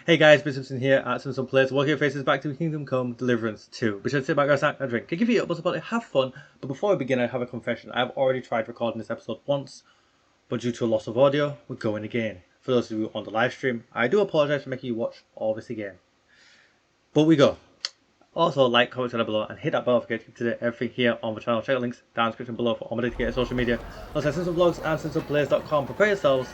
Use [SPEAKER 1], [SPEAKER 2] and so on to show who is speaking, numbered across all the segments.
[SPEAKER 1] Hey guys, Ben Simpson here at Simpson Plays. Welcome your faces back to Kingdom Come Deliverance II. Be sure to sit back, snack, and drink. Can give you a buzz about it, have fun. But before we begin, I have a confession. I've already tried recording this episode once, but due to a loss of audio, we're going again. For those of you on the live stream, I do apologise for making you watch all this again. But we go. Also, like, comment down below, and hit that bell if you get to everything here on the channel. Check the links down in the description below for all my dedicated social media. Also, Simpson Vlogs and SimpsonPlays.com. Prepare yourselves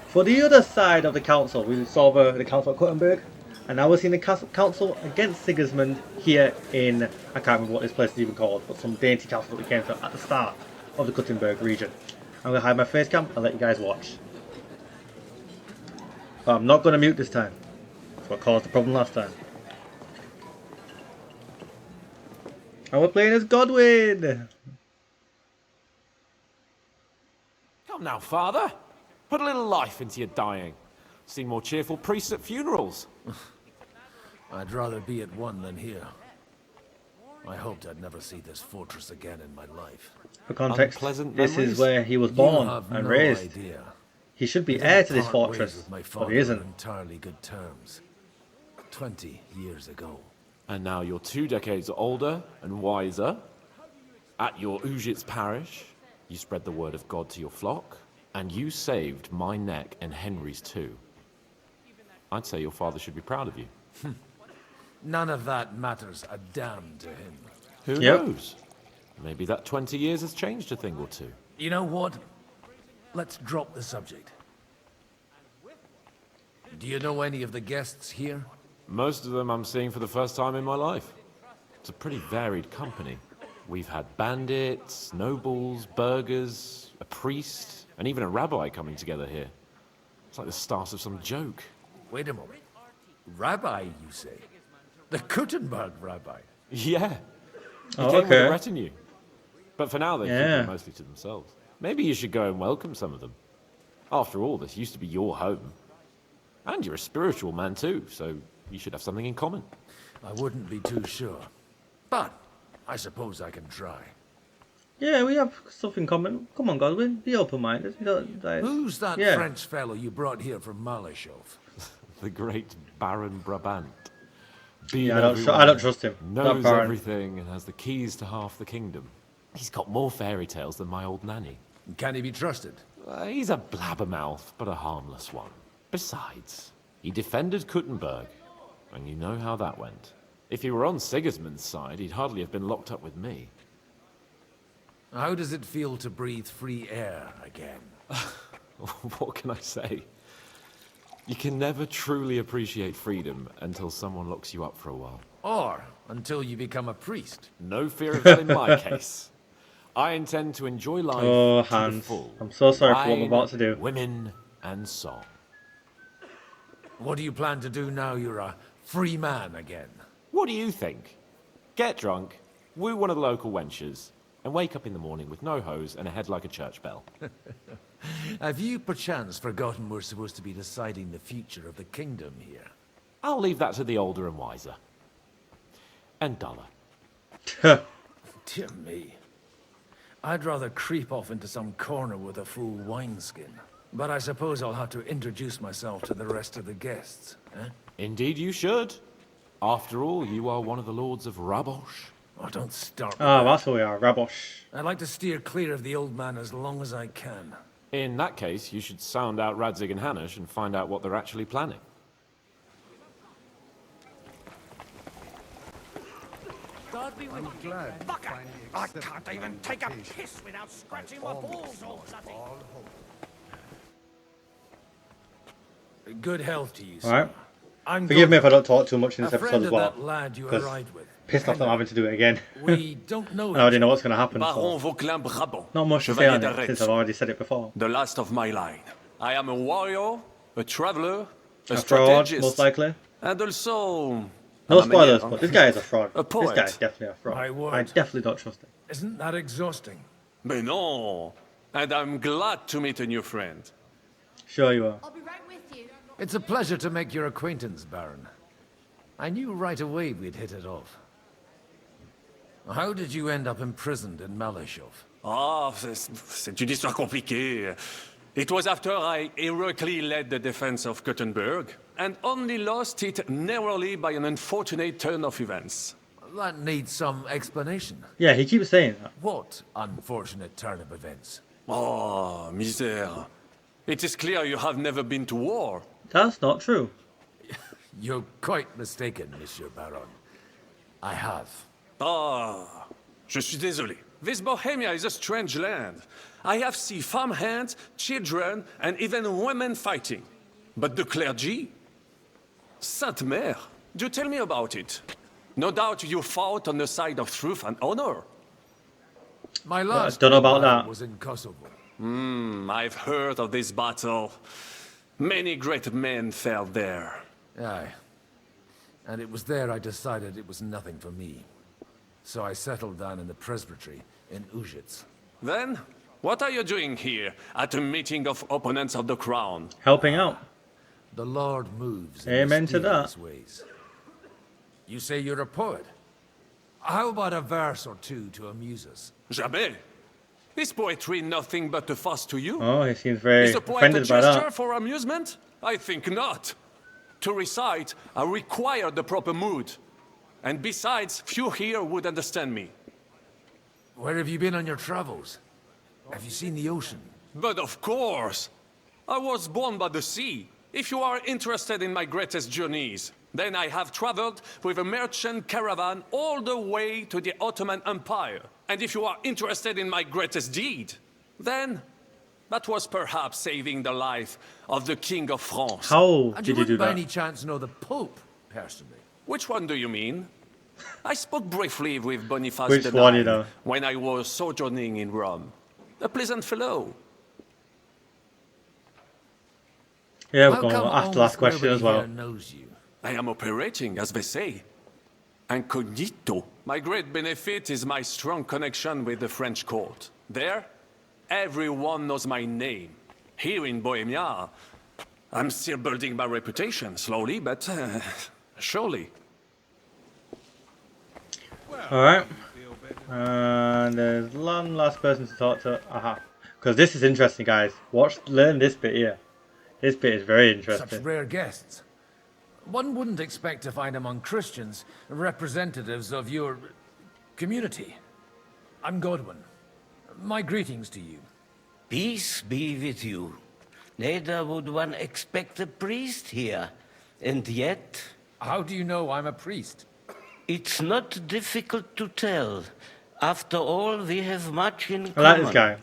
[SPEAKER 1] for the other side of the council. We saw the council at Kuttenberg, and now we're seeing the council against Sigismund here in, I can't remember what this place is even called, but some dainty council that we came to at the start of the Kuttenberg region. I'm going to hide my face cam and let you guys watch. But I'm not going to mute this time. That's what caused the problem last time. And we're playing as Godwin!
[SPEAKER 2] Come now, father. Put a little life into your dying. Seen more cheerful priests at funerals.
[SPEAKER 3] I'd rather be at one than here. I hoped I'd never see this fortress again in my life.
[SPEAKER 1] For context,
[SPEAKER 2] Unpleasant
[SPEAKER 1] this
[SPEAKER 2] memories?
[SPEAKER 1] is where he was born and
[SPEAKER 3] no
[SPEAKER 1] raised.
[SPEAKER 3] Idea.
[SPEAKER 1] He should be
[SPEAKER 3] We
[SPEAKER 1] heir
[SPEAKER 3] didn't
[SPEAKER 1] to this
[SPEAKER 3] part ways
[SPEAKER 1] fortress,
[SPEAKER 3] with my
[SPEAKER 1] but
[SPEAKER 3] father
[SPEAKER 1] he isn't.
[SPEAKER 3] on entirely good terms. 20 years ago.
[SPEAKER 2] And now you're 2 decades older and wiser. At your Ujitz parish, you spread the word of God to your flock, and you saved my neck and Henry's too. I'd say your father should be proud of you.
[SPEAKER 3] None of that matters a damn to him.
[SPEAKER 2] Who
[SPEAKER 1] Yep.
[SPEAKER 2] knows? Maybe that 20 years has changed a thing or two.
[SPEAKER 3] You know what? Let's drop the subject. Do you know any of the guests here?
[SPEAKER 2] Most of them I'm seeing for the first time in my life. It's a pretty varied company. We've had bandits, nobles, burghers, a priest, and even a rabbi coming together here. It's like the start of some joke.
[SPEAKER 3] Wait a moment. Rabbi, you say? The Kuttenberg rabbi?
[SPEAKER 2] Yeah. He
[SPEAKER 1] Oh,
[SPEAKER 2] came with
[SPEAKER 1] okay.
[SPEAKER 2] a retinue. But for now, they keep
[SPEAKER 1] Yeah.
[SPEAKER 2] it mostly to themselves. Maybe you should go and welcome some of them. After all, this used to be your home. And you're a spiritual man too, so you should have something in common.
[SPEAKER 3] I wouldn't be too sure. But I suppose I can try.
[SPEAKER 1] Yeah, we have stuff in common. Come on, Godwin, be open-minded. You don't, like,
[SPEAKER 3] Who's that
[SPEAKER 1] yeah.
[SPEAKER 3] French fellow you brought here from Malashov?
[SPEAKER 2] The great Baron Brabant.
[SPEAKER 1] Yeah, I don't trust him. That
[SPEAKER 2] Knows
[SPEAKER 1] Baron.
[SPEAKER 2] everything and has the keys to half the kingdom. He's got more fairy tales than my old nanny.
[SPEAKER 3] Can he be trusted?
[SPEAKER 2] He's a blabbermouth, but a harmless one. Besides, he defended Kuttenberg, and you know how that went. If he were on Sigismund's side, he'd hardly have been locked up with me.
[SPEAKER 3] How does it feel to breathe free air again?
[SPEAKER 2] What can I say? You can never truly appreciate freedom until someone locks you up for a while.
[SPEAKER 3] Or until you become a priest?
[SPEAKER 2] No fear of that in my case. I intend to enjoy life
[SPEAKER 1] Oh,
[SPEAKER 2] to the
[SPEAKER 1] Hans.
[SPEAKER 2] full.
[SPEAKER 1] I'm so sorry for what I'm
[SPEAKER 2] Wine,
[SPEAKER 1] about to do.
[SPEAKER 2] Women and song.
[SPEAKER 3] What do you plan to do now you're a free man again?
[SPEAKER 2] What do you think? Get drunk, woo one of the local wenches, and wake up in the morning with no hose and a head like a church bell.
[SPEAKER 3] Have you perchance forgotten we're supposed to be deciding the future of the kingdom here?
[SPEAKER 2] I'll leave that to the older and wiser. And duller.
[SPEAKER 3] Dear me. I'd rather creep off into some corner with a full wineskin. But I suppose I'll have to introduce myself to the rest of the guests, eh?
[SPEAKER 2] Indeed you should. After all, you are one of the lords of Rabosh.
[SPEAKER 3] Oh, don't start with
[SPEAKER 1] Ah,
[SPEAKER 3] that.
[SPEAKER 1] that's who we are, Rabosh.
[SPEAKER 3] I'd like to steer clear of the old man as long as I can.
[SPEAKER 2] In that case, you should sound out Radzig and Hanush and find out what they're actually planning.
[SPEAKER 4] I'm glad you finally
[SPEAKER 5] I
[SPEAKER 4] accepted
[SPEAKER 5] can't
[SPEAKER 4] my
[SPEAKER 5] even take a
[SPEAKER 4] invitation.
[SPEAKER 5] piss without scratching my balls all bloody.
[SPEAKER 4] All hope.
[SPEAKER 3] Good health to you, sir.
[SPEAKER 1] Alright.
[SPEAKER 3] I'm
[SPEAKER 1] Forgive me if I
[SPEAKER 3] Godwin,
[SPEAKER 1] don't talk too much in
[SPEAKER 3] a
[SPEAKER 1] this episode
[SPEAKER 3] friend
[SPEAKER 1] as
[SPEAKER 3] of
[SPEAKER 1] well.
[SPEAKER 3] that lad you
[SPEAKER 1] 'cause
[SPEAKER 3] arrived with.
[SPEAKER 1] Pissed off that I'm having to do it again.
[SPEAKER 3] We don't know
[SPEAKER 1] I already
[SPEAKER 3] each
[SPEAKER 1] know what's going to happen.
[SPEAKER 5] Baron
[SPEAKER 1] So
[SPEAKER 5] Vauquelin Brabant,
[SPEAKER 1] not much to say
[SPEAKER 5] Chevalier
[SPEAKER 1] on it
[SPEAKER 5] d'Arrets,
[SPEAKER 1] since I've already said it before.
[SPEAKER 5] the last of my line. I am a warrior, a traveler, a
[SPEAKER 1] A fraud,
[SPEAKER 5] strategist,
[SPEAKER 1] most likely.
[SPEAKER 5] and also...
[SPEAKER 1] No
[SPEAKER 5] a
[SPEAKER 1] spoilers,
[SPEAKER 5] manière.
[SPEAKER 1] but this guy is a fraud.
[SPEAKER 5] A
[SPEAKER 1] This
[SPEAKER 5] poet.
[SPEAKER 1] guy is definitely a fraud.
[SPEAKER 3] My word.
[SPEAKER 1] I definitely don't trust him.
[SPEAKER 3] Isn't that exhausting?
[SPEAKER 5] Mais non, and I'm glad to meet a new friend.
[SPEAKER 1] Sure you are.
[SPEAKER 6] I'll be right with you.
[SPEAKER 3] It's a pleasure to make your acquaintance, Baron. I knew right away we'd hit it off. How did you end up imprisoned in Malashov?
[SPEAKER 5] Ah, c'est une histoire compliquée. It was after I heroically led the defense of Kuttenberg, and only lost it narrowly by an unfortunate turn of events.
[SPEAKER 3] That needs some explanation.
[SPEAKER 1] Yeah, he keeps saying that.
[SPEAKER 3] What unfortunate turn of events?
[SPEAKER 5] Oh, misère. It is clear you have never been to war.
[SPEAKER 1] That's not true.
[SPEAKER 3] You're quite mistaken, Monsieur Baron. I have.
[SPEAKER 5] Ah, je suis désolé. This Bohemia is a strange land. I have seen farmhands, children, and even women fighting. But the clergy? Sainte Mère, do tell me about it. No doubt you fought on the side of truth and honor.
[SPEAKER 3] My last
[SPEAKER 1] don't know about
[SPEAKER 3] battle
[SPEAKER 1] that.
[SPEAKER 3] was in Kosovo.
[SPEAKER 5] I've heard of this battle. Many great men fell there.
[SPEAKER 3] Aye. And it was there I decided it was nothing for me. So I settled down in the presbytery in Ujits.
[SPEAKER 5] Then, what are you doing here at a meeting of opponents of the crown?
[SPEAKER 1] Helping out.
[SPEAKER 3] The Lord moves in
[SPEAKER 1] Amen to that.
[SPEAKER 3] mysterious ways. You say you're a poet? How about a verse or two to amuse us?
[SPEAKER 5] Jamais. Is poetry nothing but a fuss to you?
[SPEAKER 1] Oh, he seems very
[SPEAKER 5] Is a poet a
[SPEAKER 1] offended by
[SPEAKER 5] gesture
[SPEAKER 1] that.
[SPEAKER 5] for amusement? I think not. To recite, I require the proper mood. And besides, few here would understand me.
[SPEAKER 3] Where have you been on your travels? Have you seen the ocean?
[SPEAKER 5] But of course! I was born by the sea. If you are interested in my greatest journeys, then I have traveled with a merchant caravan all the way to the Ottoman Empire. And if you are interested in my greatest deed, then that was perhaps saving the life of the King of France.
[SPEAKER 1] How
[SPEAKER 3] And
[SPEAKER 1] did you do
[SPEAKER 3] wouldn't by
[SPEAKER 1] that?
[SPEAKER 3] any chance know the Pope, personally?
[SPEAKER 5] Which one do you mean? I spoke briefly with Boniface
[SPEAKER 1] Which
[SPEAKER 5] the
[SPEAKER 1] one, you
[SPEAKER 5] Ninth
[SPEAKER 1] know?
[SPEAKER 5] when I was sojourning in Rome. A pleasant fellow.
[SPEAKER 1] Yeah, we're
[SPEAKER 3] How
[SPEAKER 1] going
[SPEAKER 3] come
[SPEAKER 1] to ask the last
[SPEAKER 3] almost
[SPEAKER 1] question as
[SPEAKER 3] nobody
[SPEAKER 1] well.
[SPEAKER 3] here knows you?
[SPEAKER 5] I am operating, as they say. Incognito. My great benefit is my strong connection with the French court. There, everyone knows my name. Here in Bohemia, I'm still building my reputation, slowly, but surely.
[SPEAKER 1] Alright. And there's one last person to talk to. Aha. Because this is interesting, guys. Learn this bit here. This bit is very
[SPEAKER 3] Such
[SPEAKER 1] interesting.
[SPEAKER 3] rare guests. One wouldn't expect to find among Christians representatives of your community. I'm Godwin. My greetings to you.
[SPEAKER 6] Peace be with you. Neither would one expect a priest here. And yet,
[SPEAKER 3] How do you know I'm a priest?
[SPEAKER 6] it's not difficult to tell. After all, we have much in
[SPEAKER 1] I
[SPEAKER 6] common.
[SPEAKER 1] like this guy.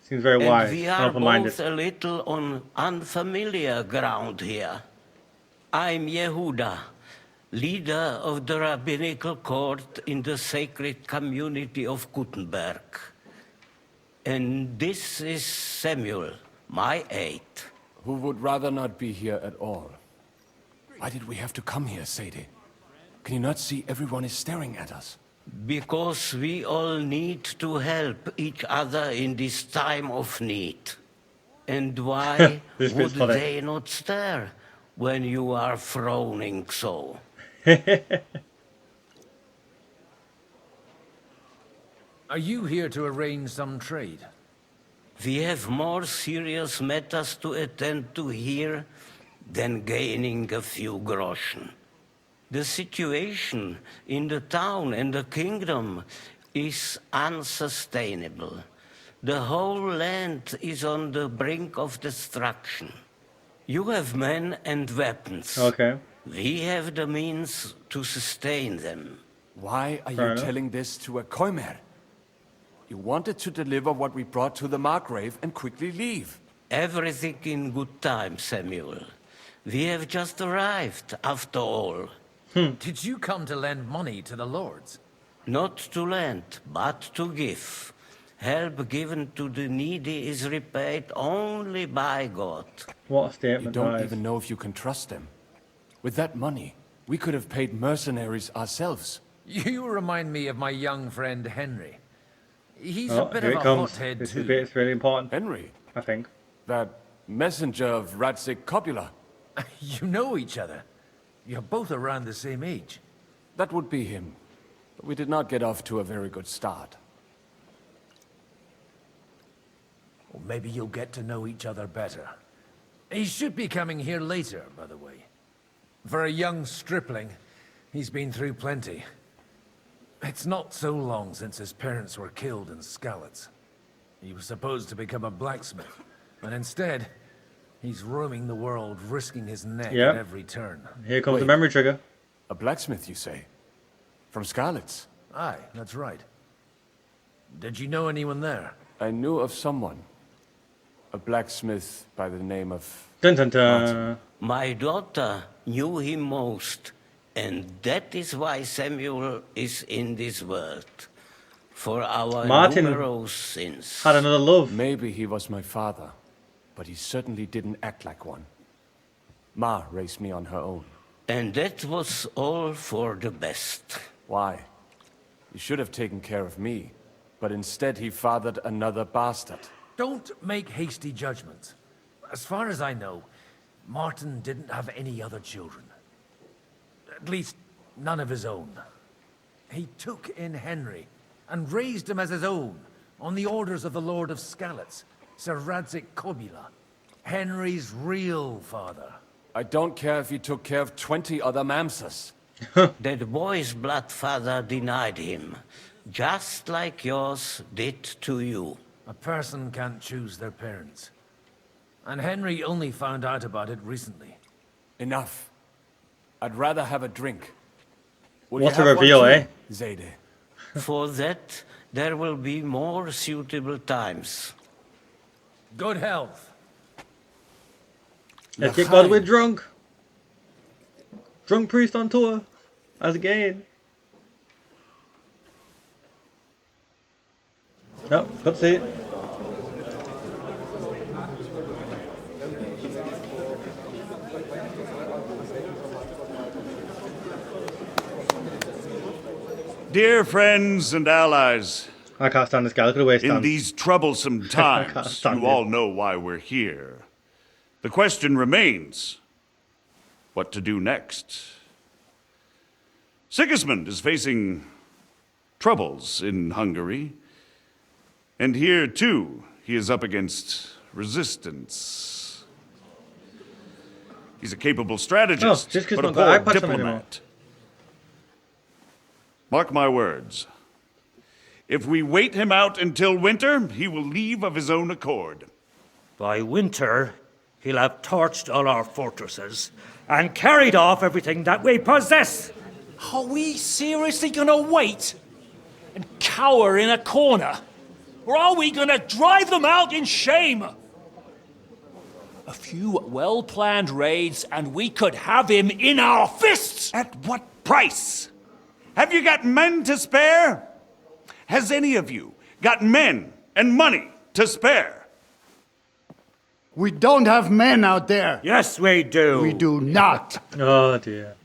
[SPEAKER 1] Seems very
[SPEAKER 6] And
[SPEAKER 1] wise
[SPEAKER 6] we
[SPEAKER 1] and
[SPEAKER 6] are
[SPEAKER 1] open-minded.
[SPEAKER 6] both a little on unfamiliar ground here. I'm Yehuda, leader of the rabbinical court in the sacred community of Gutenberg. And this is Samuel, my aide.
[SPEAKER 2] Who would rather not be here at all? Why did we have to come here, Sadie? Can you not see everyone is staring at us?
[SPEAKER 6] Because we all need to help each other in this time of need. And why
[SPEAKER 1] This
[SPEAKER 6] would
[SPEAKER 1] bit's funny.
[SPEAKER 6] they not stare when you are frowning so?
[SPEAKER 3] Are you here to arrange some trade?
[SPEAKER 6] We have more serious matters to attend to here than gaining a few groschen. The situation in the town and the kingdom is unsustainable. The whole land is on the brink of destruction. You have men and weapons.
[SPEAKER 1] Okay.
[SPEAKER 6] We have the means to sustain them.
[SPEAKER 2] Why are
[SPEAKER 1] Fair
[SPEAKER 2] you
[SPEAKER 1] enough.
[SPEAKER 2] telling this to a Koimer? You wanted to deliver what we brought to the Margrave and quickly leave.
[SPEAKER 6] Everything in good time, Samuel. We have just arrived, after all.
[SPEAKER 3] Did you come to lend money to the lords?
[SPEAKER 6] Not to lend, but to give. Help given to the needy is repaid only by God.
[SPEAKER 1] What a
[SPEAKER 2] You
[SPEAKER 1] statement,
[SPEAKER 2] don't
[SPEAKER 1] guys.
[SPEAKER 2] even know if you can trust them. With that money, we could have paid mercenaries ourselves.
[SPEAKER 3] You remind me of my young friend Henry. He's
[SPEAKER 1] Oh,
[SPEAKER 3] a bit
[SPEAKER 1] here
[SPEAKER 3] of
[SPEAKER 1] it
[SPEAKER 3] a
[SPEAKER 1] comes.
[SPEAKER 3] hothead
[SPEAKER 1] This
[SPEAKER 3] too.
[SPEAKER 1] bit's really important,
[SPEAKER 2] Henry,
[SPEAKER 1] I think.
[SPEAKER 2] that messenger of Radzik Copula.
[SPEAKER 3] You know each other. You're both around the same age.
[SPEAKER 2] That would be him. But we did not get off to a very good start.
[SPEAKER 3] Or maybe you'll get to know each other better. He should be coming here later, by the way. For a young stripling, he's been through plenty. It's not so long since his parents were killed in Skalitz. He was supposed to become a blacksmith, and instead, he's roaming the world, risking his neck at every turn.
[SPEAKER 1] Here comes the memory trigger.
[SPEAKER 2] A blacksmith, you say? From Skalitz?
[SPEAKER 3] Aye, that's right. Did you know anyone there?
[SPEAKER 2] I knew of someone. A blacksmith by the name of...
[SPEAKER 1] Dun dun dun.
[SPEAKER 6] My daughter knew him most, and that is why Samuel is in this world. For our
[SPEAKER 1] Martin
[SPEAKER 6] numerous sins.
[SPEAKER 1] had another love.
[SPEAKER 2] Maybe he was my father, but he certainly didn't act like one. Ma raised me on her own.
[SPEAKER 6] And that was all for the best.
[SPEAKER 2] Why? He should have taken care of me, but instead he fathered another bastard.
[SPEAKER 3] Don't make hasty judgments. As far as I know, Martin didn't have any other children. At least, none of his own. He took in Henry, and raised him as his own, on the orders of the Lord of Skalitz, Sir Radzik Kobula, Henry's real father.
[SPEAKER 2] I don't care if he took care of 20 other mamsas.
[SPEAKER 6] That boy's blood father denied him, just like yours did to you.
[SPEAKER 3] A person can't choose their parents. And Henry only found out about it recently.
[SPEAKER 2] Enough. I'd rather have a drink. Will
[SPEAKER 1] What
[SPEAKER 2] you
[SPEAKER 1] a
[SPEAKER 2] have one
[SPEAKER 1] reveal,
[SPEAKER 2] too,
[SPEAKER 1] eh?
[SPEAKER 2] Zayde?
[SPEAKER 6] For that, there will be more suitable times.
[SPEAKER 3] Good health.
[SPEAKER 1] Let's get Godwin drunk. Drunk priest on tour. As again. No, got to see it.
[SPEAKER 7] Dear friends and allies,
[SPEAKER 1] I can't stand this guy. Look at the way he
[SPEAKER 7] in
[SPEAKER 1] stands.
[SPEAKER 7] these troublesome times,
[SPEAKER 1] stand
[SPEAKER 7] you
[SPEAKER 1] it.
[SPEAKER 7] all know why we're here. The question remains, what to do next? Sigismund is facing troubles in Hungary, and here too he is up against resistance. He's a capable strategist,
[SPEAKER 1] just 'cause
[SPEAKER 7] but a
[SPEAKER 1] he's not got
[SPEAKER 7] poor
[SPEAKER 1] iPads on anymore.
[SPEAKER 7] diplomat. Mark my words. If we wait him out until winter, he will leave of his own accord.
[SPEAKER 8] By winter, he'll have torched all our fortresses and carried off everything that we possess.
[SPEAKER 9] Are we seriously gonna wait and cower in a corner? Or are we gonna drive them out in shame? A few well-planned raids and we could have him in our fists!
[SPEAKER 7] At what price? Have you got men to spare? Has any of you got men and money to spare?
[SPEAKER 10] We don't have men out there.
[SPEAKER 8] Yes, we do.
[SPEAKER 10] We do not.
[SPEAKER 1] Oh dear.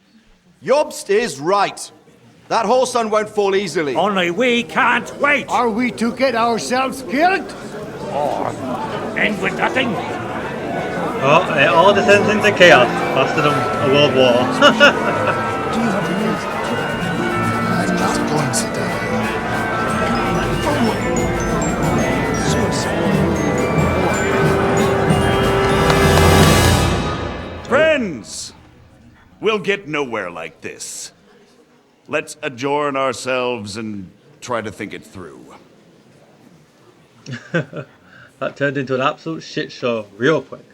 [SPEAKER 11] Jobst is right. That whole sun won't fall easily.
[SPEAKER 8] Only we can't wait.
[SPEAKER 10] Are we to get ourselves killed?
[SPEAKER 8] Or end with nothing.
[SPEAKER 1] Oh, it all descends into chaos faster than a world war.
[SPEAKER 10] Do you have news?
[SPEAKER 12] Just go and sit down.
[SPEAKER 7] Friends, we'll get nowhere like this. Let's adjourn ourselves and try to think it through.
[SPEAKER 1] That turned into an absolute shit show real quick.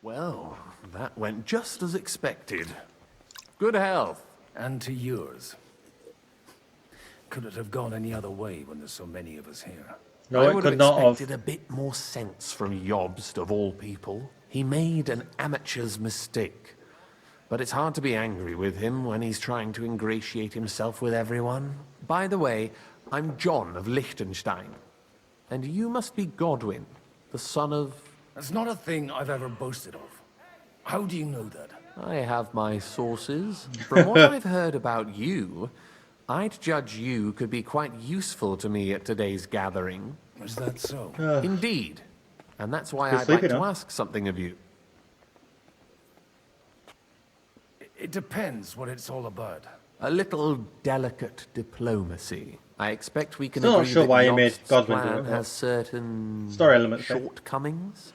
[SPEAKER 2] Well, that went just as expected. Good health.
[SPEAKER 3] And to yours. Could it have gone any other way when there's so many of us here?
[SPEAKER 1] No,
[SPEAKER 2] I
[SPEAKER 1] it
[SPEAKER 2] would
[SPEAKER 1] could
[SPEAKER 2] have
[SPEAKER 1] not have.
[SPEAKER 2] expected a bit more sense from Jobst, of all people. He made an amateur's mistake. But it's hard to be angry with him when he's trying to ingratiate himself with everyone. By the way, I'm John of Liechtenstein. And you must be Godwin, the son of...
[SPEAKER 3] That's not a thing I've ever boasted of. How do you know that?
[SPEAKER 2] I have my sources. From what I've heard about you, I'd judge you could be quite useful to me at today's gathering.
[SPEAKER 3] Is that so?
[SPEAKER 2] Indeed. And that's why
[SPEAKER 1] You're
[SPEAKER 2] I'd like
[SPEAKER 1] sleeping,
[SPEAKER 2] to
[SPEAKER 1] huh?
[SPEAKER 2] ask something of you.
[SPEAKER 3] It depends what it's all about.
[SPEAKER 2] A little delicate diplomacy. I expect we can
[SPEAKER 1] Still not
[SPEAKER 2] agree
[SPEAKER 1] sure
[SPEAKER 2] that
[SPEAKER 1] why you made
[SPEAKER 2] Jobst's
[SPEAKER 1] Godwin do
[SPEAKER 2] plan
[SPEAKER 1] it, but
[SPEAKER 2] has certain
[SPEAKER 1] story elements, eh?
[SPEAKER 2] shortcomings.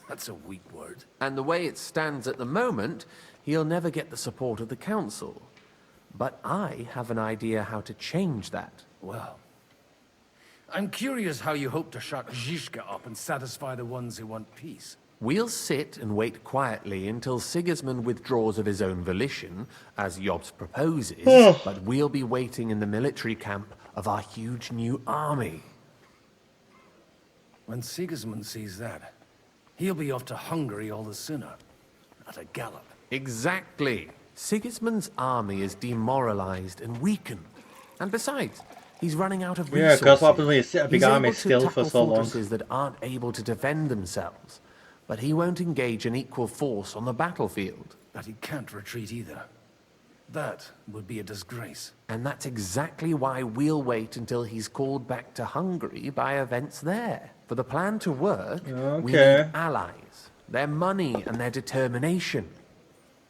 [SPEAKER 3] That's a weak word.
[SPEAKER 2] And the way it stands at the moment, he'll never get the support of the council. But I have an idea how to change that.
[SPEAKER 3] Well, I'm curious how you hope to shut Zizka up and satisfy the ones who want peace.
[SPEAKER 2] We'll sit and wait quietly until Sigismund withdraws of his own volition, as Jobst proposes, but we'll be waiting in the military camp of our huge new army.
[SPEAKER 3] When Sigismund sees that, he'll be off to Hungary all the sooner. At a gallop.
[SPEAKER 2] Exactly. Sigismund's army is demoralized and weakened. And besides, he's running out of resources.
[SPEAKER 1] Yeah, because what happens when you sit a big army still for so long?
[SPEAKER 2] Fortresses that aren't able to defend themselves. But he won't engage an equal force on the battlefield.
[SPEAKER 3] But he can't retreat either. That would be a disgrace.
[SPEAKER 2] And that's exactly why we'll wait until he's called back to Hungary by events there. For the plan to work, we need allies, their money and their determination.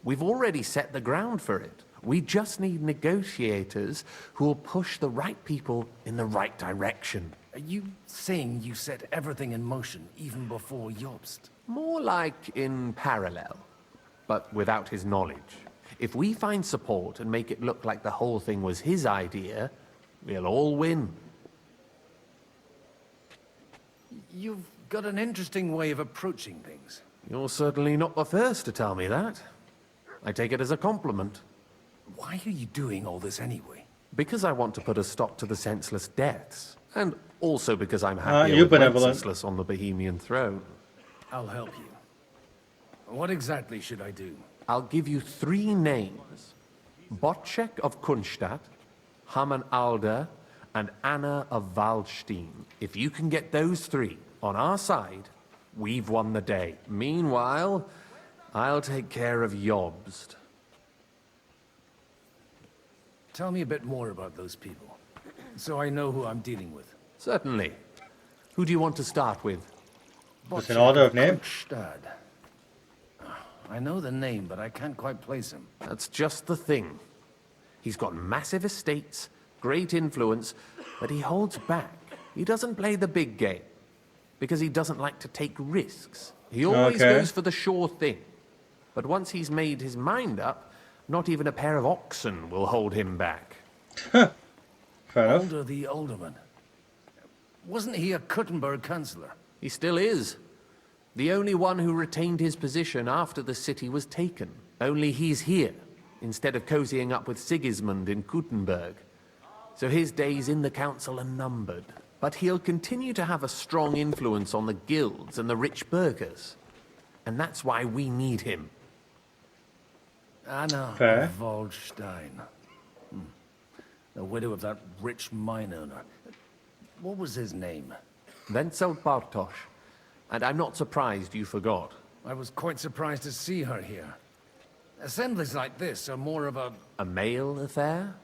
[SPEAKER 2] We've already set the ground for it. We just need negotiators who will push the right people in the right direction.
[SPEAKER 3] Are you saying you set everything in motion even before Jobst?
[SPEAKER 2] More like in parallel, but without his knowledge. If we find support and make it look like the whole thing was his idea, we'll all win.
[SPEAKER 3] You've got an interesting way of approaching things.
[SPEAKER 2] You're certainly not the first to tell me that. I take it as a compliment.
[SPEAKER 3] Why are you doing all this anyway?
[SPEAKER 2] Because I want to put a stop to the senseless deaths. And also because I'm happy with Wenceslas on the Bohemian throne.
[SPEAKER 3] I'll help you. What exactly should I do?
[SPEAKER 2] I'll give you 3 names. Botchek of Kunstadt, Anna and Alder, and Anna of Waldstein. If you can get those 3 on our side, we've won the day. Meanwhile, I'll take care of Jobst.
[SPEAKER 3] Tell me a bit more about those people, so I know who I'm dealing with.
[SPEAKER 2] Certainly. Who do you want to start with?
[SPEAKER 1] Just in order of name?
[SPEAKER 3] I know the name, but I can't quite place him.
[SPEAKER 2] That's just the thing. He's got massive estates, great influence, but he holds back. He doesn't play the big game, because he doesn't like to take risks. He always goes for the sure thing. But once he's made his mind up, not even a pair of oxen will hold him back.
[SPEAKER 1] Fair enough.
[SPEAKER 3] Alder the Alderman. Wasn't he a Kuttenberg councillor?
[SPEAKER 2] He still is. The only one who retained his position after the city was taken. Only he's here, instead of cozying up with Sigismund in Kuttenberg. So his days in the council are numbered. But he'll continue to have a strong influence on the guilds and the rich burghers. And that's why we need him.
[SPEAKER 3] Anna of Waldstein. The widow of that rich mine owner. What was his name?
[SPEAKER 2] Wenzel Bartosz. And I'm not surprised you forgot.
[SPEAKER 3] I was quite surprised to see her here. Assemblies like this are more of a...
[SPEAKER 2] A male affair?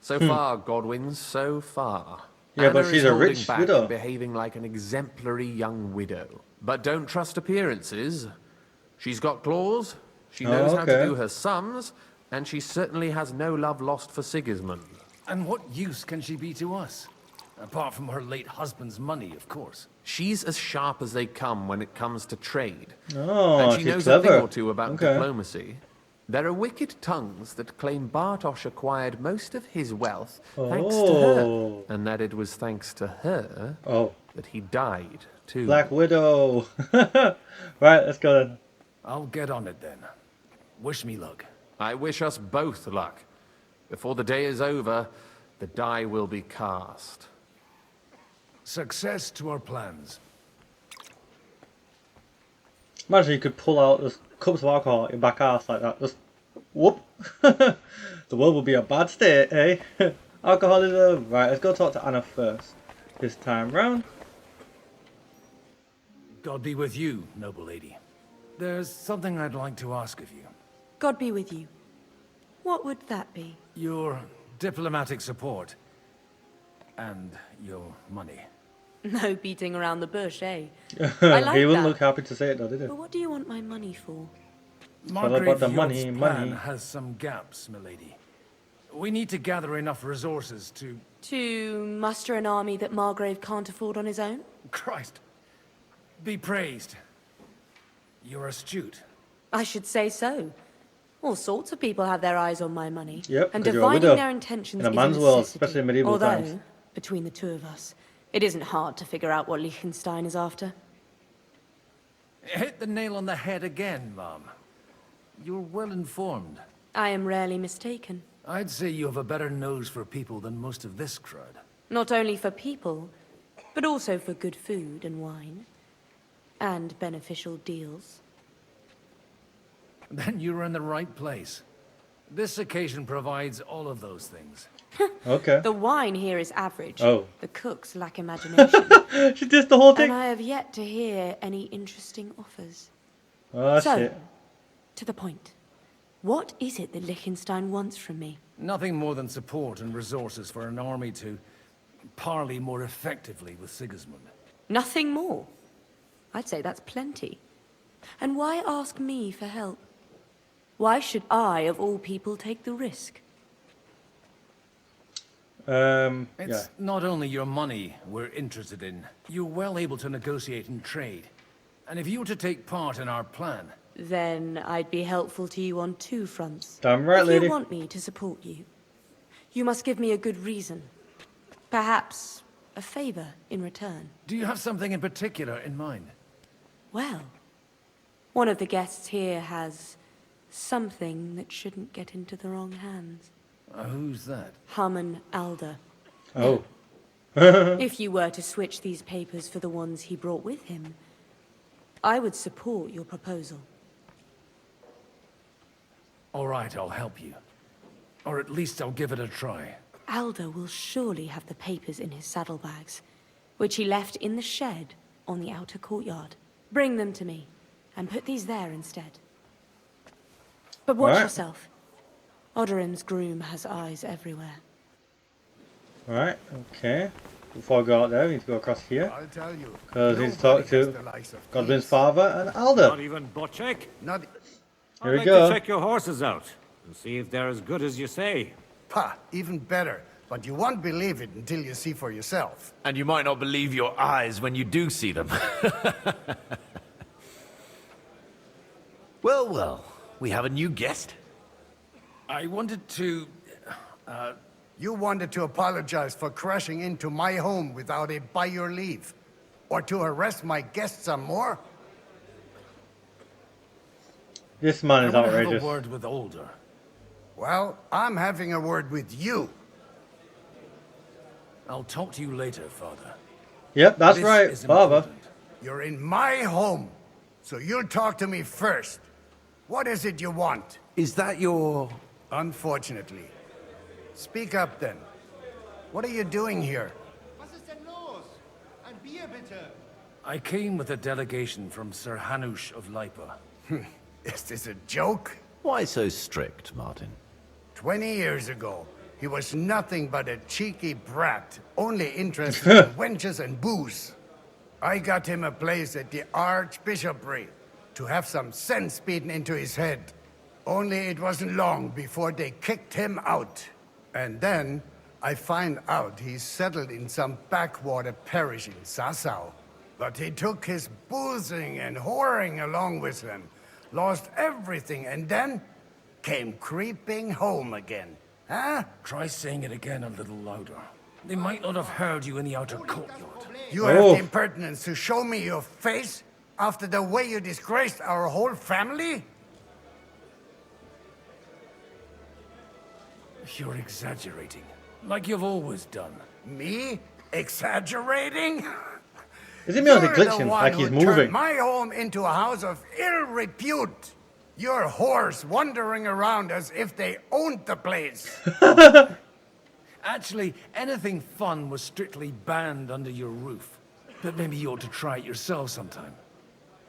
[SPEAKER 2] So far, Godwin, so far.
[SPEAKER 1] Yeah,
[SPEAKER 2] Anna
[SPEAKER 1] but she's a rich
[SPEAKER 2] back,
[SPEAKER 1] widow.
[SPEAKER 2] Behaving like an exemplary young widow. But don't trust appearances. She's got claws, she knows how to do her sums, and she certainly has no love lost for Sigismund.
[SPEAKER 3] And what use can she be to us? Apart from her late husband's money, of course.
[SPEAKER 2] She's as sharp as they come when it comes to trade.
[SPEAKER 1] Oh,
[SPEAKER 2] and she
[SPEAKER 1] she's
[SPEAKER 2] knows
[SPEAKER 1] clever.
[SPEAKER 2] a thing or two about diplomacy. There are wicked tongues that claim Bartosz acquired most of his wealth thanks to her. And that it was thanks to her that he died, too.
[SPEAKER 1] Black Widow. Right, let's go then.
[SPEAKER 3] I'll get on it then. Wish me luck.
[SPEAKER 2] I wish us both luck. Before the day is over, the die will be cast.
[SPEAKER 3] Success to our plans.
[SPEAKER 1] Imagine you could pull out those cups of alcohol in back ass like that. Just whoop. The world would be a bad state, eh? Alcoholism. Right, let's go talk to Anna first. This time round.
[SPEAKER 3] God be with you, noble lady. There's something I'd like to ask of you.
[SPEAKER 13] God be with you. What would that be?
[SPEAKER 3] Your diplomatic support. And your money.
[SPEAKER 13] No beating around the bush, eh? I like
[SPEAKER 1] he wouldn't
[SPEAKER 13] that.
[SPEAKER 1] look happy to say it though, did he?
[SPEAKER 13] But what do you want my money for?
[SPEAKER 1] Margrave about the money,
[SPEAKER 3] plan has some gaps, milady. We need to gather enough resources to...
[SPEAKER 13] To muster an army that Margrave can't afford on his own?
[SPEAKER 3] Christ. Be praised. You're astute.
[SPEAKER 13] I should say so. All sorts of people have their eyes on my money.
[SPEAKER 1] Yep,
[SPEAKER 13] and
[SPEAKER 1] 'cause you're a
[SPEAKER 13] divining
[SPEAKER 1] widow
[SPEAKER 13] their intentions
[SPEAKER 1] in a
[SPEAKER 13] is
[SPEAKER 1] man's
[SPEAKER 13] a
[SPEAKER 1] world,
[SPEAKER 13] necessity.
[SPEAKER 1] especially in medieval
[SPEAKER 13] Although,
[SPEAKER 1] times.
[SPEAKER 13] between the two of us, it isn't hard to figure out what Liechtenstein is after.
[SPEAKER 3] Hit the nail on the head again, Mom. You're well informed.
[SPEAKER 13] I am rarely mistaken.
[SPEAKER 3] I'd say you have a better nose for people than most of this crowd.
[SPEAKER 13] Not only for people, but also for good food and wine. And beneficial deals.
[SPEAKER 3] Then you're in the right place. This occasion provides all of those things.
[SPEAKER 1] Okay.
[SPEAKER 13] The wine here is average.
[SPEAKER 1] Oh.
[SPEAKER 13] The cooks lack imagination.
[SPEAKER 1] She did the whole thing.
[SPEAKER 13] And I have yet to hear any interesting offers.
[SPEAKER 1] Oh,
[SPEAKER 13] So,
[SPEAKER 1] shit.
[SPEAKER 13] to the point. What is it that Liechtenstein wants from me?
[SPEAKER 3] Nothing more than support and resources for an army to parley more effectively with Sigismund.
[SPEAKER 13] Nothing more. I'd say that's plenty. And why ask me for help? Why should I, of all people, take the risk?
[SPEAKER 3] It's not only your money we're interested in. You're well able to negotiate and trade. And if you were to take part in our plan...
[SPEAKER 13] Then I'd be helpful to you on two fronts.
[SPEAKER 1] Damn right,
[SPEAKER 13] if
[SPEAKER 1] lady.
[SPEAKER 13] you want me to support you, you must give me a good reason. Perhaps a favor in return.
[SPEAKER 3] Do you have something in particular in mind?
[SPEAKER 13] Well, one of the guests here has something that shouldn't get into the wrong hands.
[SPEAKER 3] Who's that?
[SPEAKER 13] Anna and Alder.
[SPEAKER 1] Oh.
[SPEAKER 13] If you were to switch these papers for the ones he brought with him, I would support your proposal.
[SPEAKER 3] All right, I'll help you. Or at least I'll give it a try.
[SPEAKER 13] Alder will surely have the papers in his saddlebags, which he left in the shed on the outer courtyard. Bring them to me, and put these there instead. But watch yourself. Odorim's groom has eyes everywhere.
[SPEAKER 1] Alright, okay. Before I go out there, we need to go across here.
[SPEAKER 10] I'll tell you.
[SPEAKER 1] Because he's talking to Godwin's father and Alder.
[SPEAKER 8] Not even butt check?
[SPEAKER 10] Not...
[SPEAKER 1] Here
[SPEAKER 8] I'd
[SPEAKER 1] we
[SPEAKER 8] like
[SPEAKER 1] go.
[SPEAKER 8] to check your horses out and see if they're as good as you say.
[SPEAKER 10] Pah, even better. But you won't believe it until you see for yourself.
[SPEAKER 14] And you might not believe your eyes when you do see them. Well, well, we have a new guest.
[SPEAKER 3] I wanted to...
[SPEAKER 10] You wanted to apologize for crashing into my home without it by your leave. Or to harass my guests some more?
[SPEAKER 1] This man is
[SPEAKER 3] I want to
[SPEAKER 1] outrageous.
[SPEAKER 3] have a word with Alder.
[SPEAKER 10] Well, I'm having a word with you.
[SPEAKER 3] I'll talk to you later, Father.
[SPEAKER 1] Yep, that's
[SPEAKER 3] This
[SPEAKER 1] right,
[SPEAKER 3] is
[SPEAKER 1] father.
[SPEAKER 3] important.
[SPEAKER 10] You're in my home, so you'll talk to me first. What is it you want?
[SPEAKER 14] Is that your...
[SPEAKER 10] Unfortunately. Speak up then. What are you doing here?
[SPEAKER 3] I came with a delegation from Sir Hanush of Lipa.
[SPEAKER 10] Is this a joke?
[SPEAKER 14] Why so strict, Martin?
[SPEAKER 10] 20 years ago, he was nothing but a cheeky brat, only interested in wenches and booze. I got him a place at the Archbishopric to have some sense beaten into his head. Only it wasn't long before they kicked him out. And then I find out he's settled in some backwater parish in Sassau. But he took his boozing and whoring along with him, lost everything, and then came creeping home again. Huh?
[SPEAKER 3] Try saying it again a little louder. They might not have heard you in the outer courtyard.
[SPEAKER 10] You have the impertinence to show me your face after the way you disgraced our whole family?
[SPEAKER 3] You're exaggerating, like you've always done.
[SPEAKER 10] Me? Exaggerating?
[SPEAKER 1] Is it me or is it
[SPEAKER 10] You're the
[SPEAKER 1] glitching?
[SPEAKER 10] one
[SPEAKER 1] Like
[SPEAKER 10] who
[SPEAKER 1] he's
[SPEAKER 10] turned
[SPEAKER 1] moving.
[SPEAKER 10] my home into a house of ill repute. Your horse wandering around as if they owned the place.
[SPEAKER 3] Actually, anything fun was strictly banned under your roof. But maybe you ought to try it yourself sometime.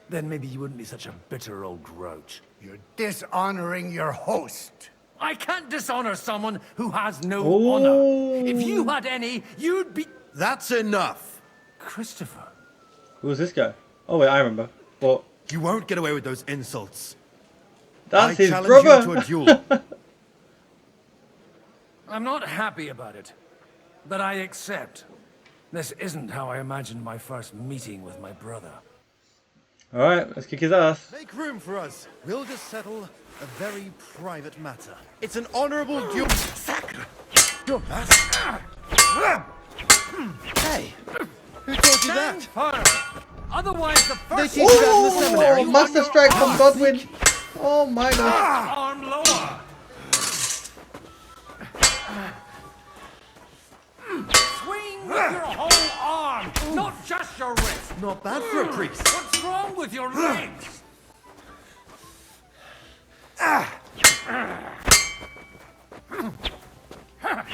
[SPEAKER 3] Then maybe you wouldn't be such a bitter old grouch.
[SPEAKER 10] You're dishonoring your host.
[SPEAKER 3] I can't dishonor someone who has no honor. If you had any, you'd be...
[SPEAKER 11] That's enough.
[SPEAKER 3] Christopher.
[SPEAKER 1] Who's this guy? Oh wait, I remember. But
[SPEAKER 11] You won't get away with those insults.
[SPEAKER 1] that's
[SPEAKER 11] I
[SPEAKER 1] his
[SPEAKER 11] challenge
[SPEAKER 1] brother.
[SPEAKER 11] you to a duel.
[SPEAKER 3] I'm not happy about it, but I accept. This isn't how I imagined my first meeting with my brother.
[SPEAKER 1] Alright, let's kick his ass.
[SPEAKER 11] Make room for us. We'll just settle a very private matter. It's an honorable duel. Sacre! Your master. Hey, who told you that?
[SPEAKER 4] Otherwise, the
[SPEAKER 11] They
[SPEAKER 4] first
[SPEAKER 11] teach you that in the seminary.
[SPEAKER 1] Master strike from Godwin. Oh my god.
[SPEAKER 9] Arm lower.
[SPEAKER 4] swing with your whole arm, not just your wrist.
[SPEAKER 11] Not bad for a priest.
[SPEAKER 4] What's wrong with your legs? You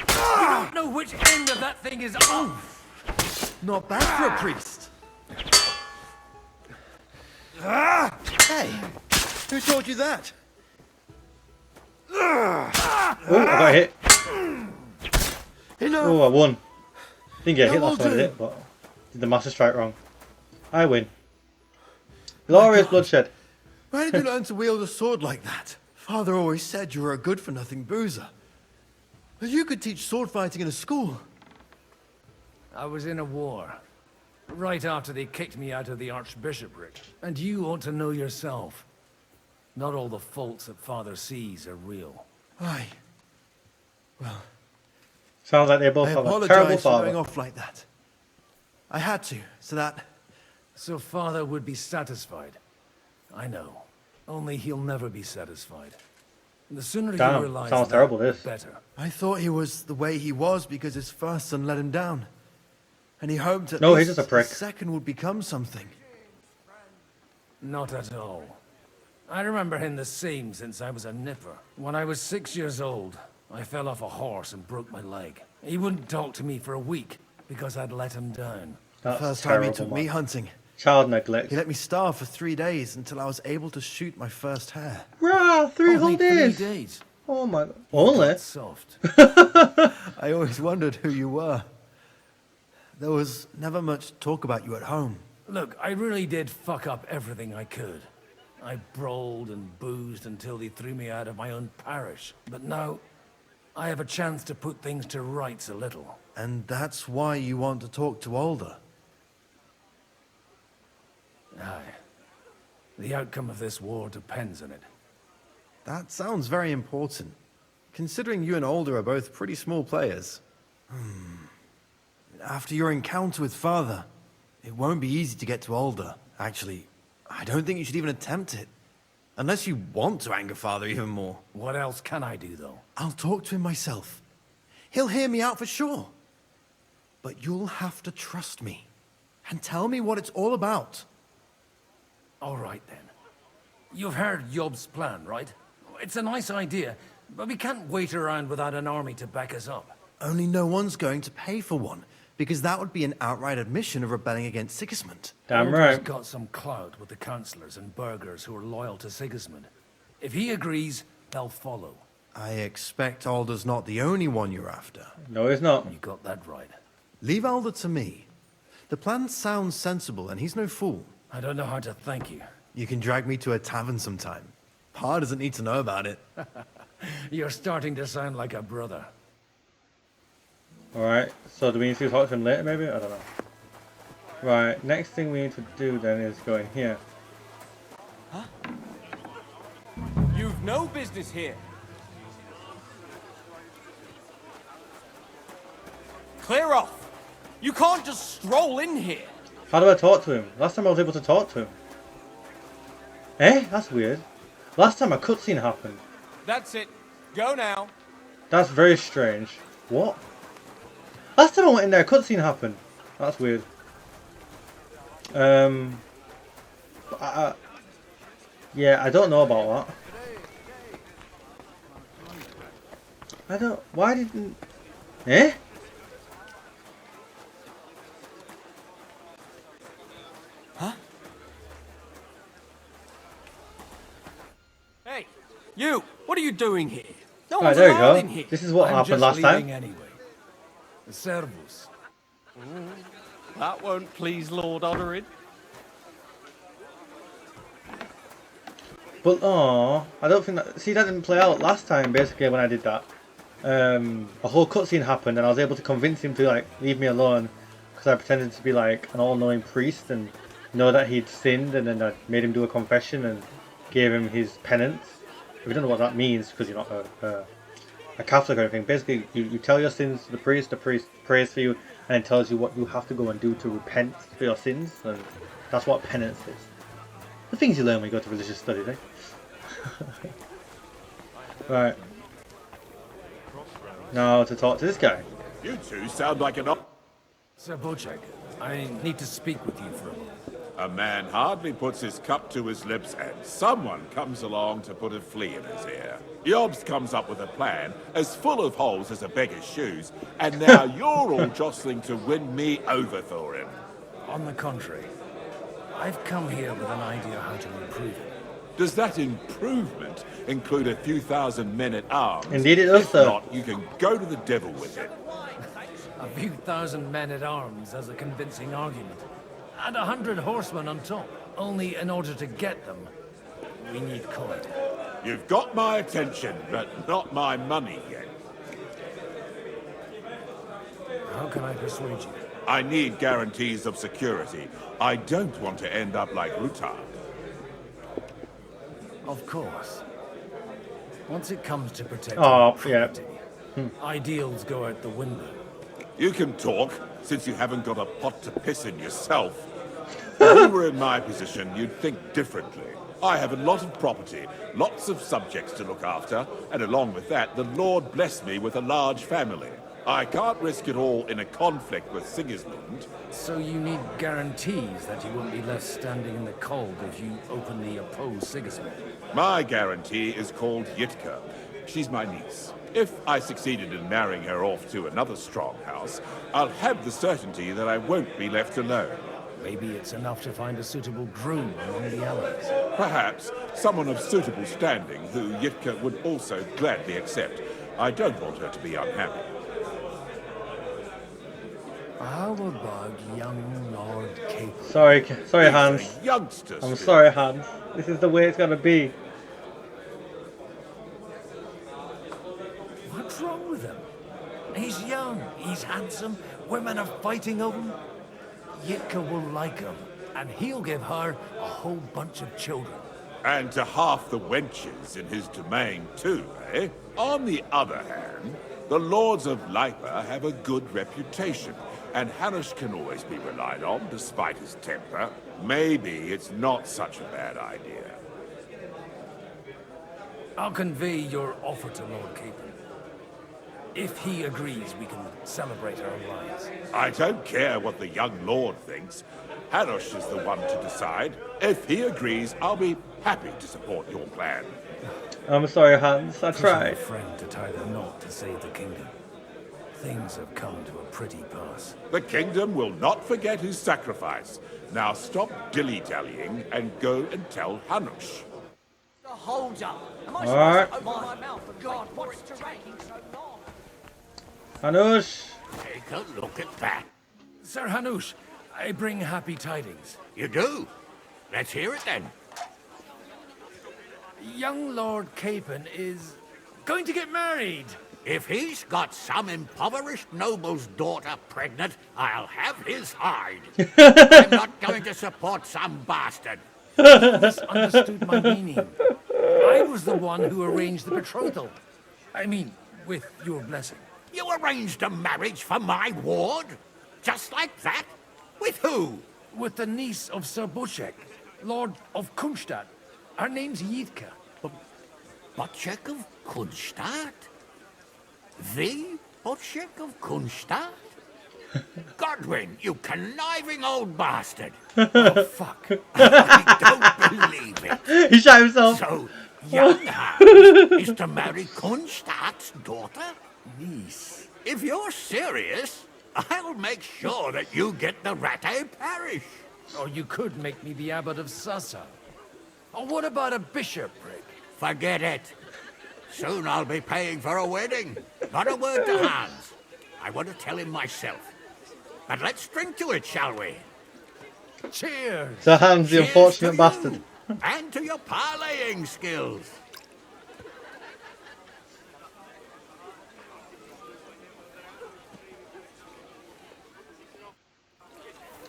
[SPEAKER 4] don't know which end of that thing is off.
[SPEAKER 11] Not bad for a priest. Hey, who told you that?
[SPEAKER 1] Oh, I got hit. Oh, I won. Didn't get hit last time I did it, but did the Master Strike wrong. I win. Glorious bloodshed.
[SPEAKER 11] Where did you learn to wield a sword like that? Father always said you were a good-for-nothing boozer. But you could teach sword fighting in a school.
[SPEAKER 3] I was in a war. Right after they kicked me out of the archbishopric. And you ought to know yourself. Not all the faults that Father sees are real.
[SPEAKER 11] Aye. Well,
[SPEAKER 1] Sounds like they both
[SPEAKER 11] I
[SPEAKER 1] have a terrible
[SPEAKER 11] apologize for going
[SPEAKER 1] father.
[SPEAKER 11] off like that. I had to, so that...
[SPEAKER 3] So Father would be satisfied. I know. Only he'll never be satisfied. The sooner you
[SPEAKER 1] Damn,
[SPEAKER 3] realize
[SPEAKER 1] sounds
[SPEAKER 3] that,
[SPEAKER 1] terrible, this.
[SPEAKER 3] the better.
[SPEAKER 11] I thought he was the way he was because his first son let him down. And he hoped at
[SPEAKER 1] No, he's
[SPEAKER 11] least
[SPEAKER 1] just a prick.
[SPEAKER 11] his second would become something.
[SPEAKER 3] Not at all. I remember him the same since I was a nipper. When I was 6 years old, I fell off a horse and broke my leg. He wouldn't talk to me for a week because I'd let him down.
[SPEAKER 1] That's
[SPEAKER 11] First time he
[SPEAKER 1] terrible,
[SPEAKER 11] took
[SPEAKER 1] man.
[SPEAKER 11] me hunting.
[SPEAKER 1] Child neglect.
[SPEAKER 11] He let me starve for 3 days until I was able to shoot my first hare.
[SPEAKER 1] Rah, 3 whole
[SPEAKER 3] Only 3
[SPEAKER 1] days.
[SPEAKER 3] days.
[SPEAKER 1] Oh my god. Only?
[SPEAKER 3] Got soft.
[SPEAKER 11] I always wondered who you were. There was never much talk about you at home.
[SPEAKER 3] Look, I really did fuck up everything I could. I brawled and boozed until they threw me out of my own parish. But now, I have a chance to put things to rights a little.
[SPEAKER 11] And that's why you want to talk to Alder.
[SPEAKER 3] Aye. The outcome of this war depends on it.
[SPEAKER 11] That sounds very important, considering you and Alder are both pretty small players. After your encounter with Father, it won't be easy to get to Alder. Actually, I don't think you should even attempt it. Unless you want to anger Father even more.
[SPEAKER 3] What else can I do, though?
[SPEAKER 11] I'll talk to him myself. He'll hear me out for sure. But you'll have to trust me. And tell me what it's all about.
[SPEAKER 3] All right, then. You've heard Yob's plan, right? It's a nice idea, but we can't wait around without an army to back us up.
[SPEAKER 11] Only no one's going to pay for one, because that would be an outright admission of rebelling against Sigismund.
[SPEAKER 1] Damn
[SPEAKER 3] Alder's
[SPEAKER 1] right.
[SPEAKER 3] got some clout with the councillors and burghers who are loyal to Sigismund. If he agrees, they'll follow.
[SPEAKER 11] I expect Alder's not the only one you're after.
[SPEAKER 1] No, he's not.
[SPEAKER 3] You got that right.
[SPEAKER 11] Leave Alder to me. The plan sounds sensible, and he's no fool.
[SPEAKER 3] I don't know how to thank you.
[SPEAKER 11] You can drag me to a tavern sometime. Pa doesn't need to know about it.
[SPEAKER 3] You're starting to sound like a brother.
[SPEAKER 1] Alright, so do we need to talk to him later maybe? I don't know. Right, next thing we need to do then is go in here.
[SPEAKER 4] You've no business here. Clear off. You can't just stroll in here.
[SPEAKER 1] How do I talk to him? Last time I was able to talk to him. Eh? That's weird. Last time a cutscene happened.
[SPEAKER 4] That's it. Go now.
[SPEAKER 1] That's very strange. What? Last time I went in there, a cutscene happened. That's weird. Yeah, I don't know about that. I don't... Why didn't... Eh?
[SPEAKER 4] Hey, you. What are you doing here? No
[SPEAKER 1] Right,
[SPEAKER 4] one's
[SPEAKER 1] there you
[SPEAKER 4] allowed
[SPEAKER 1] go.
[SPEAKER 4] in here.
[SPEAKER 1] This is what
[SPEAKER 3] I'm
[SPEAKER 1] happened
[SPEAKER 3] just
[SPEAKER 1] last
[SPEAKER 3] leaving
[SPEAKER 1] time.
[SPEAKER 3] anyway. Servus.
[SPEAKER 4] That won't please Lord Odorin.
[SPEAKER 1] But, I don't think that... See, that didn't play out last time, basically, when I did that. A whole cutscene happened, and I was able to convince him to, like, leave me alone. Because I pretended to be, like, an all-knowing priest and know that he'd sinned, and then I made him do a confession and gave him his penance. If you don't know what that means, because you're not a Catholic or anything, basically you tell your sins to the priest prays for you, and it tells you what you have to go and do to repent for your sins, and that's what penance is. The things you learn when you go to religious studies, eh? Right. Now to talk to this guy.
[SPEAKER 15] You two sound like an
[SPEAKER 3] Sir Bochek, I need to speak with you for a moment.
[SPEAKER 15] A man hardly puts his cup to his lips and someone comes along to put a flea in his ear. Yobs comes up with a plan as full of holes as a beggar's shoes, and now you're all jostling to win me over for him.
[SPEAKER 3] On the contrary, I've come here with an idea how to improve it.
[SPEAKER 15] Does that improvement include a few thousand men-at-arms?
[SPEAKER 1] Indeed it does,
[SPEAKER 15] If
[SPEAKER 1] sir.
[SPEAKER 15] not, you can go to the devil with it.
[SPEAKER 3] A few thousand men-at-arms as a convincing argument. And 100 horsemen on top. Only in order to get them, we need coin.
[SPEAKER 15] You've got my attention, but not my money yet.
[SPEAKER 3] How can I persuade you?
[SPEAKER 15] I need guarantees of security. I don't want to end up like Rutar.
[SPEAKER 3] Of course. Once it comes to protecting
[SPEAKER 1] yeah.
[SPEAKER 3] ideals go out the window.
[SPEAKER 15] You can talk, since you haven't got a pot to piss in yourself. If you were in my position, you'd think differently. I have a lot of property, lots of subjects to look after, and along with that, the Lord blessed me with a large family. I can't risk it all in a conflict with Sigismund.
[SPEAKER 3] So you need guarantees that you won't be left standing in the cold if you openly oppose Sigismund.
[SPEAKER 15] My guarantee is called Yitka. She's my niece. If I succeeded in marrying her off to another strong house, I'll have the certainty that I won't be left alone.
[SPEAKER 3] Maybe it's enough to find a suitable groom among the allies.
[SPEAKER 15] Perhaps someone of suitable standing who Yitka would also gladly accept. I don't want her to be unhappy.
[SPEAKER 3] How about young Lord Cape?
[SPEAKER 1] Sorry
[SPEAKER 15] He's
[SPEAKER 1] Hans.
[SPEAKER 15] a youngster
[SPEAKER 1] I'm
[SPEAKER 15] still.
[SPEAKER 1] sorry Hans. This is the way it's gonna be.
[SPEAKER 3] What's wrong with him? He's young, he's handsome, women are fighting over him. Yitka will like him, and he'll give her a whole bunch of children.
[SPEAKER 15] And to half the wenches in his domain too, eh? On the other hand, the lords of Lipa have a good reputation, and Hanush can always be relied on despite his temper. Maybe it's not such a bad idea.
[SPEAKER 3] I'll convey your offer to Lord Capon. If he agrees, we can celebrate our alliance.
[SPEAKER 15] I don't care what the young lord thinks. Hanush is the one to decide. If he agrees, I'll be happy to support your plan.
[SPEAKER 1] I'm sorry Hans, I
[SPEAKER 3] Pushing
[SPEAKER 1] tried.
[SPEAKER 3] a friend to tie the knot to save the kingdom. Things have come to a pretty pass.
[SPEAKER 15] The kingdom will not forget his sacrifice. Now stop dilly-dallying and go and tell Hanush.
[SPEAKER 4] Hold up. Am I
[SPEAKER 1] Alright.
[SPEAKER 4] supposed to open my mouth for God? What's taking so long?
[SPEAKER 1] Hanush.
[SPEAKER 16] Take a look at that.
[SPEAKER 3] Sir Hanush, I bring happy tidings.
[SPEAKER 16] You do? Let's hear it then.
[SPEAKER 3] Young Lord Capon is going to get married.
[SPEAKER 16] If he's got some impoverished noble's daughter pregnant, I'll have his hide. I'm not going to support some bastard.
[SPEAKER 3] You misunderstood my meaning. I was the one who arranged the betrothal. I mean, with your blessing.
[SPEAKER 16] You arranged a marriage for my ward? Just like that? With who?
[SPEAKER 3] With the niece of Sir Bochek, Lord of Kunstadt. Her name's Yitka.
[SPEAKER 16] Bochek of Kunstadt? The Bochek of Kunstadt? Godwin, you conniving old bastard.
[SPEAKER 3] Oh, fuck.
[SPEAKER 16] I don't believe it.
[SPEAKER 1] He shot himself.
[SPEAKER 16] So, young Hans is to marry Kunstadt's daughter?
[SPEAKER 3] Niece.
[SPEAKER 16] If you're serious, I'll make sure that you get the Rattay parish.
[SPEAKER 3] Or you could make me the abbot of Sassa. Or what about a bishopric?
[SPEAKER 16] Forget it. Soon I'll be paying for a wedding. Not a word to Hans. I want to tell him myself. But let's drink to it, shall we?
[SPEAKER 3] Cheers!
[SPEAKER 1] So Hans, the
[SPEAKER 16] Cheers
[SPEAKER 1] unfortunate
[SPEAKER 16] to
[SPEAKER 1] bastard.
[SPEAKER 16] you, and to your parlaying skills.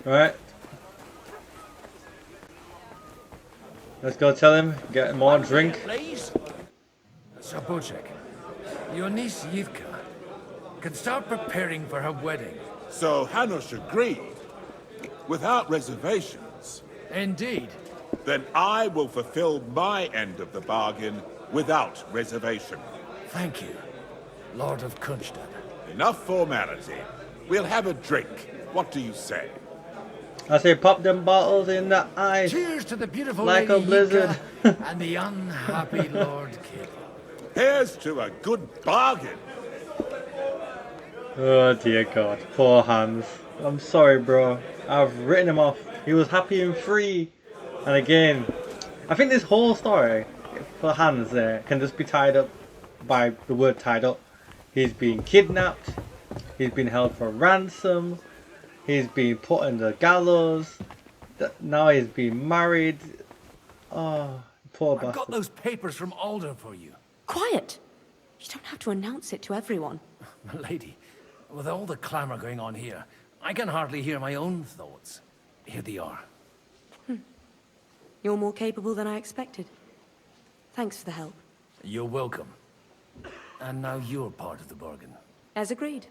[SPEAKER 1] Right. Let's go tell him, get more drink.
[SPEAKER 3] Please? Sir Bocek, your niece Yivka can start preparing for her wedding.
[SPEAKER 15] So Hanush agreed, without reservations.
[SPEAKER 3] Indeed.
[SPEAKER 15] Then I will fulfill my end of the bargain without reservation.
[SPEAKER 3] Thank you, Lord of Kunstad.
[SPEAKER 15] Enough formality. We'll have a drink. What do you say?
[SPEAKER 1] I say pop them bottles in the ice.
[SPEAKER 3] Cheers to the beautiful
[SPEAKER 1] like
[SPEAKER 3] Lady
[SPEAKER 1] a blizzard.
[SPEAKER 3] Yivka and the unhappy Lord Kid.
[SPEAKER 15] Here's to a good bargain.
[SPEAKER 1] Oh dear God, poor Hans. I'm sorry, bro. I've written him off. He was happy and free. And again, I think this whole story for Hans there can just be tied up by the word tied up. He's been kidnapped. He's been held for ransom. He's been put in the gallows. Now he's been married. Oh, poor bastard.
[SPEAKER 3] I've got those papers from Alder for you.
[SPEAKER 13] Quiet! You don't have to announce it to everyone.
[SPEAKER 3] Lady, with all the clamour going on here, I can hardly hear my own thoughts. Here they are.
[SPEAKER 13] You're more capable than I expected. Thanks for the help.
[SPEAKER 3] You're welcome. And now you're part of the bargain.
[SPEAKER 13] As agreed.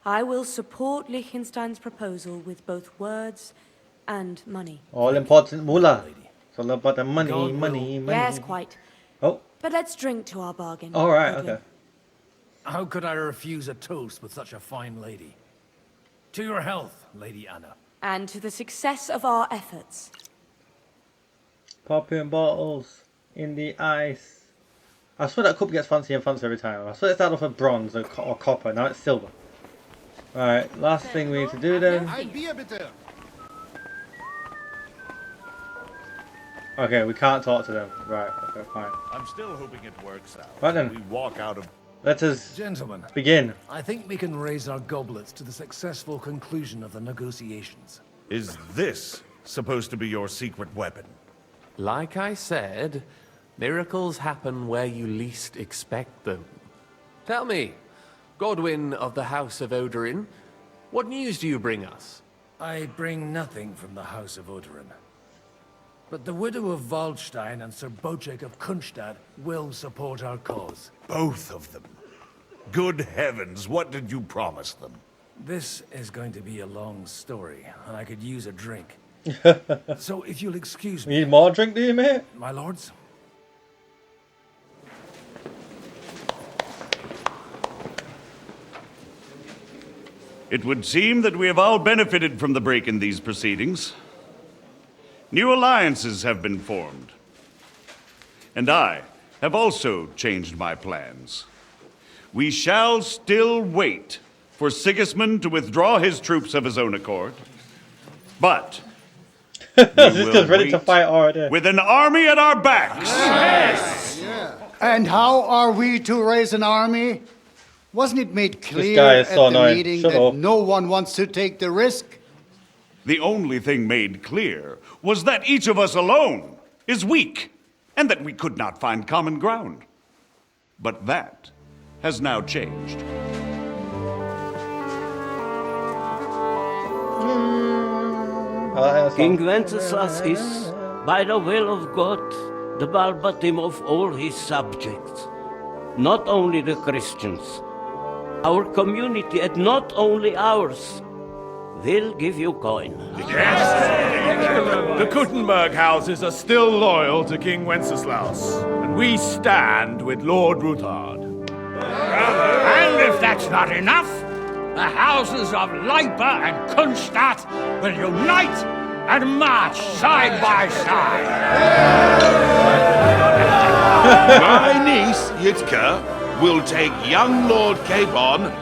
[SPEAKER 13] I will support Liechtenstein's proposal with both words and money.
[SPEAKER 1] All important moolah. It's all about the money, money.
[SPEAKER 13] Yes, quite.
[SPEAKER 1] Oh.
[SPEAKER 13] But let's drink to our bargain.
[SPEAKER 1] All right, okay.
[SPEAKER 3] How could I refuse a toast with such a fine lady? To your health, Lady Anna.
[SPEAKER 13] And to the success of our efforts.
[SPEAKER 1] Popping bottles in the ice. I swear that cup gets fancier and fancier every time. I swear it started off with bronze or copper, now it's silver. Alright, last thing we need to do then. Okay, we can't talk to them. Right, okay, fine.
[SPEAKER 7] I'm still hoping it works out.
[SPEAKER 1] Right then.
[SPEAKER 7] We walk out of...
[SPEAKER 1] Let us
[SPEAKER 3] Gentlemen,
[SPEAKER 1] begin.
[SPEAKER 3] I think we can raise our goblets to the successful conclusion of the negotiations.
[SPEAKER 7] Is this supposed to be your secret weapon?
[SPEAKER 2] Like I said, miracles happen where you least expect them. Tell me, Godwin of the House of Odorin, what news do you bring us?
[SPEAKER 3] I bring nothing from the House of Odorin. But the widow of Waldstein and Sir Bocek of Kunstad will support our cause.
[SPEAKER 7] Both of them. Good heavens, what did you promise them?
[SPEAKER 3] This is going to be a long story, and I could use a drink. So if you'll excuse me...
[SPEAKER 1] You need more drink, do you, mate?
[SPEAKER 3] My lords?
[SPEAKER 7] It would seem that we have all benefited from the break in these proceedings. New alliances have been formed. And I have also changed my plans. We shall still wait for Sigismund to withdraw his troops of his own accord. But
[SPEAKER 1] Just ready to fight already.
[SPEAKER 7] with an army at our backs.
[SPEAKER 10] Yes. And how are we to raise an army? Wasn't it made clear
[SPEAKER 1] guy is
[SPEAKER 10] at
[SPEAKER 1] so
[SPEAKER 10] the
[SPEAKER 1] annoying.
[SPEAKER 10] meeting
[SPEAKER 1] Shut
[SPEAKER 10] that
[SPEAKER 1] up.
[SPEAKER 10] no one wants to take the risk?
[SPEAKER 7] The only thing made clear was that each of us alone is weak, and that we could not find common ground. But that has now changed.
[SPEAKER 6] King Wenceslas is, by the will of God, the balbatim of all his subjects. Not only the Christians, our community, and not only ours, will give you coin.
[SPEAKER 17] The Kuttenberg houses are still loyal to King Wenceslaus, and we stand with Lord Ruthard.
[SPEAKER 4] And if that's not enough, the houses of Leipa and Kunstadt will unite and march side by side.
[SPEAKER 15] My niece, Yitka, will take young Lord Cabon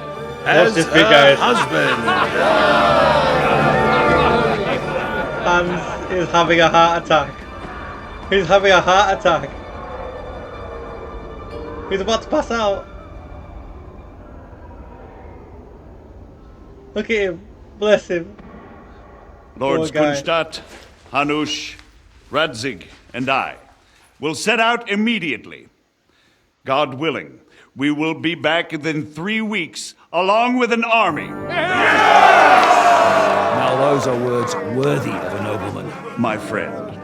[SPEAKER 15] as
[SPEAKER 1] this big
[SPEAKER 15] her
[SPEAKER 1] guy?
[SPEAKER 15] husband.
[SPEAKER 1] Hans is having a heart attack. He's having a heart attack. He's about to pass out. Look at him. Bless him.
[SPEAKER 7] Lords
[SPEAKER 1] Poor guy.
[SPEAKER 7] Kunstadt, Hanush, Radzig, and I will set out immediately. God willing, we will be back within 3 weeks, along with an army.
[SPEAKER 3] Now those are words worthy of a nobleman.
[SPEAKER 7] My friend,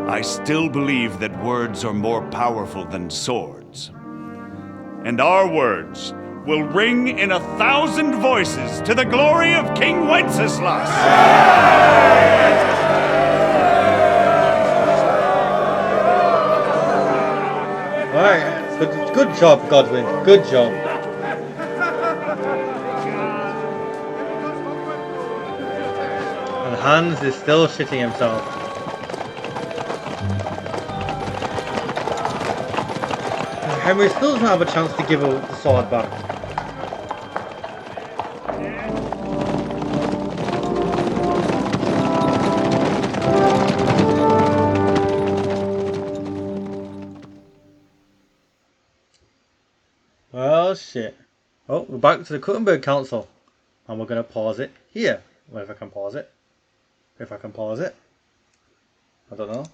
[SPEAKER 7] I still believe that words are more powerful than swords. And our words will ring in 1,000 voices to the glory of King Wenceslas!
[SPEAKER 1] Alright, good job, Godwin. Good job. And Hans is still shitting himself. Henry still doesn't have a chance to give the sword back. Well, shit. Oh, we're back to the Kuttenberg Council. And we're going to pause it here. Well, if I can pause it. If I can pause it. I don't know.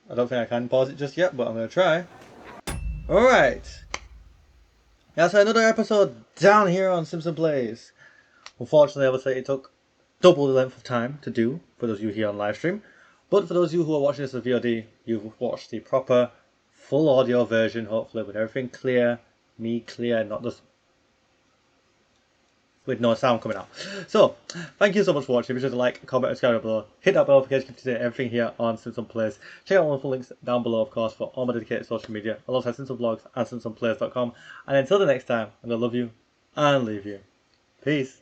[SPEAKER 1] I don't think I can pause it just yet, but I'm going to try. Alright. That's another episode down here on Simpson Plays. Unfortunately, I would say it took double the length of time to do for those of you here on live stream. But for those of you who are watching this as VOD, you've watched the proper full audio version, hopefully, with everything clear. Me clear, not just with no sound coming out. So, thank you so much for watching. Be sure to like, comment, and subscribe below. Hit that bell notification to get everything here on Simpson Plays. Check out all the full links down below, of course, for all my dedicated social media, alongside Simpson Vlogs and SimpsonPlays.com. And until the next time, I'm going to love you and leave you. Peace.